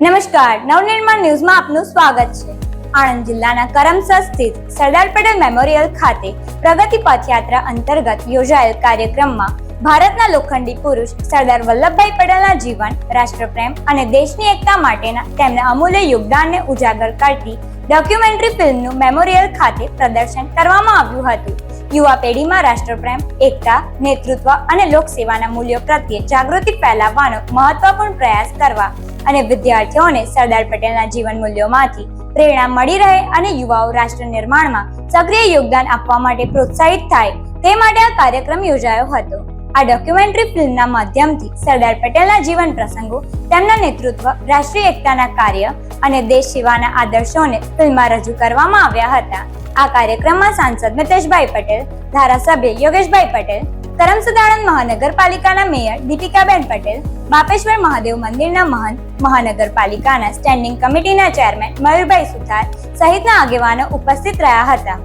નમસ્કાર, નવનિર્માણ ન્યૂઝમાં આપનું સ્વાગત છે. આણંદ જિલ્લાના કરમસદ સ્થિત સરદાર પટેલ મેમોરિયલ ખાતે પ્રગતિ પથયાત્રા અંતર્ગત યોજાયેલ કાર્યક્રમમાં ભારતના લોખંડી પુરુષ સરદાર વલ્લભભાઈ પટેલના જીવન, રાષ્ટ્રપ્રેમ અને દેશની એકતા માટેના તેમના અમૂલ્ય યોગદાનને ઉજાગર કરતી ડોક્યુમેન્ટરી ફિલ્મનું મેમોરિયલ ખાતે પ્રદર્શન કરવામાં આવ્યું હતું. યુવા પેઢીમાં રાષ્ટ્રપ્રેમ, એકતા, નેતૃત્વ અને લોકસેવાના મૂલ્યો પ્રત્યે જાગૃતિ ફેલાવવાનો મહત્વપૂર્ણ પ્રયાસ કરવા અને વિદ્યાર્થીઓને સરદાર પટેલના જીવન મૂલ્યોમાંથી પ્રેરણા મળી રહે અને યુવાઓ રાષ્ટ્ર નિર્માણમાં સક્રિય યોગદાન આપવા માટે પ્રોત્સાહિત થાય તે માટે આ કાર્યક્રમ યોજાયો હતો. આ ડોક્યુમેન્ટરી ફિલ્મના માધ્યમથી સરદાર પટેલના જીવન પ્રસંગો, તેમના નેતૃત્વ, રાષ્ટ્રીય એકતાના કાર્ય અને દેશ સેવાના આદર્શોને ફિલ્મમાં રજૂ કરવામાં આવ્યા હતા. આ કાર્યક્રમમાં સાંસદ મિતેશભાઈ પટેલ, ધારાસભ્ય યોગેશભાઈ પટેલ, કરમસદ આણંદ મહાનગરપાલિકાના મેયર દીપિકાબેન પટેલ, બાપેશ્વર મહાદેવ મંદિરના મહંત, મહાનગરપાલિકાના સ્ટેન્ડિંગ કમિટીના ચેરમેન મયુરભાઈ સુથાર સહિતના આગેવાનો ઉપસ્થિત રહ્યા હતા.